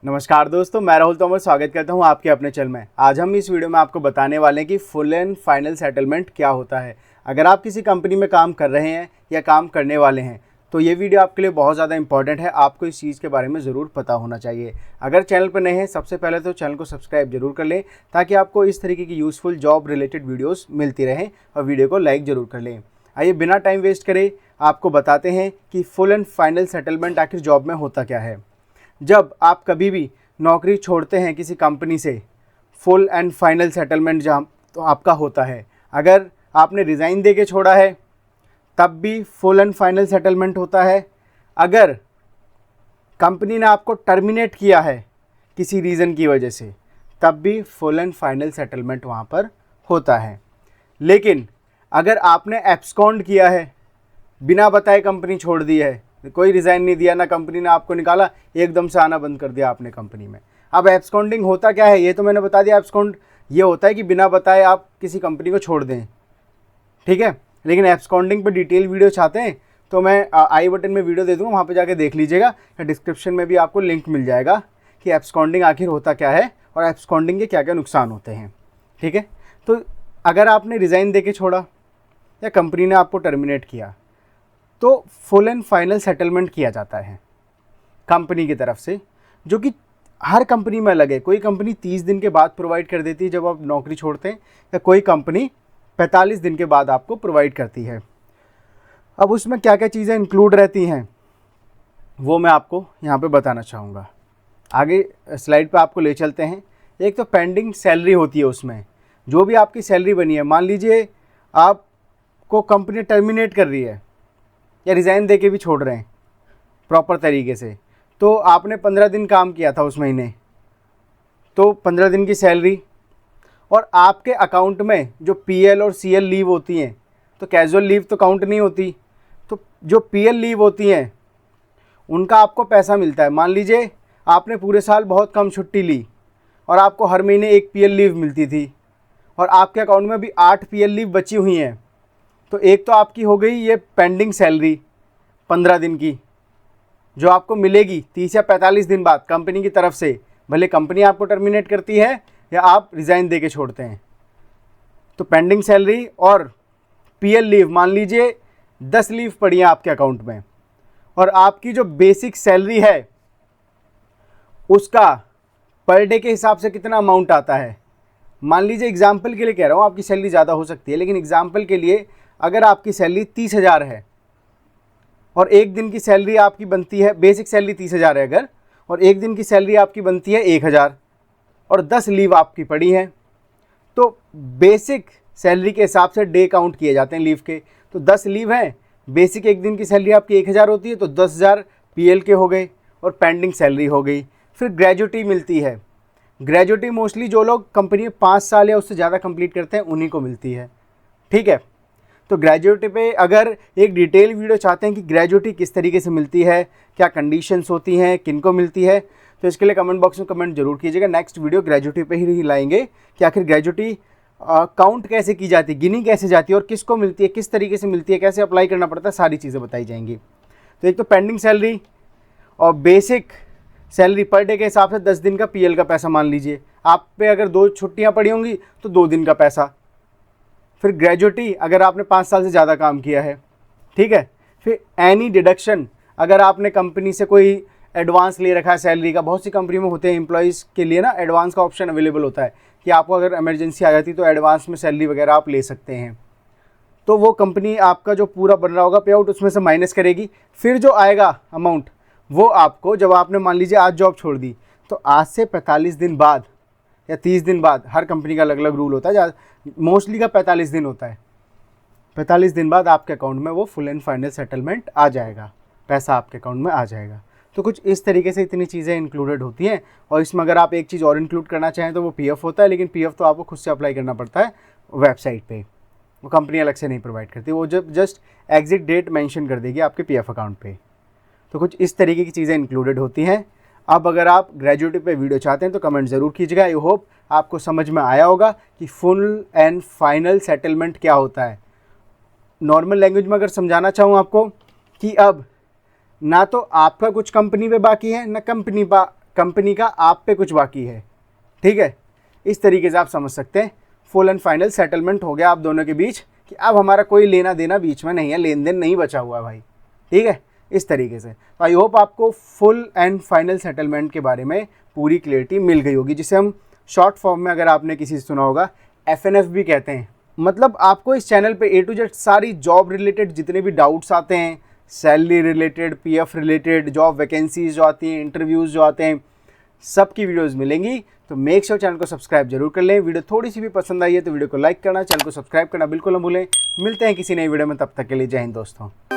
नमस्कार दोस्तों, मैं राहुल तोमर स्वागत करता हूं आपके अपने चैनल में। आज हम इस वीडियो में आपको बताने वाले हैं कि फुल एंड फाइनल सेटलमेंट क्या होता है। अगर आप किसी कंपनी में काम कर रहे हैं या काम करने वाले हैं तो ये वीडियो आपके लिए बहुत ज़्यादा इंपॉर्टेंट है। आपको इस चीज़ के बारे में ज़रूर पता होना चाहिए। अगर चैनल पर नए हैं, सबसे पहले तो चैनल को सब्सक्राइब जरूर कर लें ताकि आपको इस तरीके की यूज़फुल जॉब रिलेटेड वीडियोज़ मिलती रहें, और वीडियो को लाइक ज़रूर कर लें। आइए बिना टाइम वेस्ट करे आपको बताते हैं कि फुल एंड फाइनल सेटलमेंट आखिर जॉब में होता क्या है। जब आप कभी भी नौकरी छोड़ते हैं किसी कंपनी से, फुल एंड फाइनल सेटलमेंट जहाँ तो आपका होता है। अगर आपने रिज़ाइन दे के छोड़ा है तब भी फुल एंड फाइनल सेटलमेंट होता है। अगर कंपनी ने आपको टर्मिनेट किया है किसी रीज़न की वजह से तब भी फुल एंड फाइनल सेटलमेंट वहाँ पर होता है। लेकिन अगर आपने एब्सकॉन्ड किया है, बिना बताए कंपनी छोड़ दी है, कोई रिज़ाइन नहीं दिया, ना कंपनी ने आपको निकाला, एकदम से आना बंद कर दिया आपने कंपनी में। अब एब्सकॉन्डिंग होता क्या है ये तो मैंने बता दिया। एब्सकॉन्ड ये होता है कि बिना बताए आप किसी कंपनी को छोड़ दें, ठीक है। लेकिन एब्सकॉन्डिंग पे डिटेल वीडियो चाहते हैं तो मैं आई बटन में वीडियो दे दूँगा, वहाँ पे जाके देख लीजिएगा, या डिस्क्रिप्शन में भी आपको लिंक मिल जाएगा कि एब्सकॉन्डिंग आखिर होता क्या है और एब्सकॉन्डिंग के क्या क्या नुकसान होते हैं, ठीक है। तो अगर आपने रिज़ाइन दे के छोड़ा या कंपनी ने आपको टर्मिनेट किया तो फुल एंड फाइनल सेटलमेंट किया जाता है कंपनी की तरफ से, जो कि हर कंपनी में अलग है। कोई कंपनी 30 दिन के बाद प्रोवाइड कर देती है जब आप नौकरी छोड़ते हैं, या कोई कंपनी 45 दिन के बाद आपको प्रोवाइड करती है। अब उसमें क्या क्या चीज़ें इंक्लूड रहती हैं वो मैं आपको यहाँ पे बताना चाहूँगा। आगे स्लाइड पे आपको ले चलते हैं। एक तो पेंडिंग सैलरी होती है, उसमें जो भी आपकी सैलरी बनी है, मान लीजिए आपको कंपनी टर्मिनेट कर रही है या रिज़ाइन दे के भी छोड़ रहे हैं प्रॉपर तरीके से, तो आपने 15 दिन काम किया था उस महीने, तो 15 दिन की सैलरी, और आपके अकाउंट में जो पीएल और सीएल लीव होती हैं, तो कैजुअल लीव तो काउंट नहीं होती, तो जो पीएल लीव होती हैं उनका आपको पैसा मिलता है। मान लीजिए आपने पूरे साल बहुत कम छुट्टी ली और आपको हर महीने एक पीएल लीव मिलती थी, और आपके अकाउंट में भी 8 पीएल लीव बची हुई हैं, तो एक तो आपकी हो गई ये पेंडिंग सैलरी 15 दिन की, जो आपको मिलेगी 30 या 45 दिन बाद कंपनी की तरफ से, भले कंपनी आपको टर्मिनेट करती है या आप रिज़ाइन दे के छोड़ते हैं। तो पेंडिंग सैलरी और पीएल लीव, मान लीजिए 10 लीव पड़ी हैं आपके अकाउंट में, और आपकी जो बेसिक सैलरी है उसका पर डे के हिसाब से कितना अमाउंट आता है। मान लीजिए एग्जाम्पल के लिए कह रहा हूँ, आपकी सैलरी ज़्यादा हो सकती है, लेकिन एग्जाम्पल के लिए अगर आपकी सैलरी 30,000 है और एक दिन की सैलरी आपकी बनती है, बेसिक सैलरी 30,000 है अगर, और एक दिन की सैलरी आपकी बनती है 1,000 और 10 लीव आपकी पड़ी हैं, तो बेसिक सैलरी के हिसाब से डे काउंट किए जाते हैं लीव के। तो 10 लीव हैं, बेसिक एक दिन की सैलरी आपकी 1,000 होती है, तो 10,000 पीएल के हो गए और पेंडिंग सैलरी हो गई। फिर ग्रेजुटी मिलती है। ग्रेजुटी मोस्टली जो लोग कंपनी में 5 साल या उससे ज़्यादा कंप्लीट करते हैं उन्हीं को मिलती है, ठीक है। तो ग्रेजुटी पे अगर एक डिटेल वीडियो चाहते हैं कि ग्रेजुटी किस तरीके से मिलती है, क्या कंडीशंस होती हैं, किनको मिलती है, तो इसके लिए कमेंट बॉक्स में कमेंट जरूर कीजिएगा। नेक्स्ट वीडियो ग्रेजुटी पे ही लाएंगे कि आखिर ग्रेजुटी काउंट कैसे की जाती है, गिनी कैसे जाती है, और किसको मिलती है, किस तरीके से मिलती है, कैसे अप्लाई करना पड़ता है, सारी चीज़ें बताई जाएंगी। तो एक तो पेंडिंग सैलरी और बेसिक सैलरी पर डे के हिसाब से 10 दिन का पीएल का पैसा, मान लीजिए आप पे अगर 2 छुट्टियाँ पड़ी होंगी तो 2 दिन का पैसा। फिर ग्रेजुटी अगर आपने 5 साल से ज़्यादा काम किया है, ठीक है। फिर एनी डिडक्शन, अगर आपने कंपनी से कोई एडवांस ले रखा है सैलरी का, बहुत सी कंपनी में होते हैं एम्प्लॉयज़ के लिए ना एडवांस का ऑप्शन अवेलेबल होता है कि आपको अगर इमरजेंसी आ जाती तो एडवांस में सैलरी वगैरह आप ले सकते हैं, तो वो कंपनी आपका जो पूरा बन रहा होगा पे आउट उसमें से माइनस करेगी। फिर जो आएगा अमाउंट वो आपको, जब आपने मान लीजिए आज जॉब छोड़ दी, तो आज से 45 दिन बाद या 30 दिन बाद, हर कंपनी का अलग अलग रूल होता है, मोस्टली का 45 दिन होता है, 45 दिन बाद आपके अकाउंट में वो फुल एंड फाइनल सेटलमेंट आ जाएगा, पैसा आपके अकाउंट में आ जाएगा। तो कुछ इस तरीके से इतनी चीज़ें इंक्लूडेड होती हैं। और इसमें अगर आप एक चीज़ और इंक्लूड करना चाहें तो वो पीएफ होता है, लेकिन पीएफ तो आपको खुद से अप्लाई करना पड़ता है वेबसाइट पे, वो कंपनी अलग से नहीं प्रोवाइड करती, वो जब जस्ट एग्जिट डेट मेंशन कर देगी आपके पीएफ अकाउंट पे। तो कुछ इस तरीके की चीज़ें इंक्लूडेड होती हैं। अब अगर आप ग्रेजुटी पे वीडियो चाहते हैं तो कमेंट ज़रूर कीजिएगा। आई होप आपको समझ में आया होगा कि फुल एंड फाइनल सेटलमेंट क्या होता है। नॉर्मल लैंग्वेज में अगर समझाना चाहूँ आपको कि अब ना तो आपका कुछ कंपनी पे बाकी है, ना कंपनी कंपनी का आप पे कुछ बाकी है। ठीक है, इस तरीके से आप समझ सकते हैं। फुल एंड फाइनल सेटलमेंट हो गया आप दोनों के बीच कि अब हमारा कोई लेना देना बीच में नहीं है, लेन देन नहीं बचा हुआ है भाई। ठीक है, इस तरीके से। तो आई होप आपको फुल एंड फाइनल सेटलमेंट के बारे में पूरी क्लियरिटी मिल गई होगी, जिसे हम शॉर्ट फॉर्म में, अगर आपने किसी से सुना होगा, FNF भी कहते हैं। मतलब आपको इस चैनल पे A to Z सारी जॉब रिलेटेड जितने भी डाउट्स आते हैं, salary related, PF related, job vacancies जो आती हैं, इंटरव्यूज़ जो आते हैं, सब की वीडियोस मिलेंगी। तो मेक श्योर चैनल को सब्सक्राइब जरूर कर लें। वीडियो थोड़ी सी भी पसंद आई है तो वीडियो को लाइक करना, चैनल को सब्सक्राइब करना बिल्कुल न भूलें। मिलते हैं किसी नई वीडियो में, तब तक के लिए जय हिंद दोस्तों।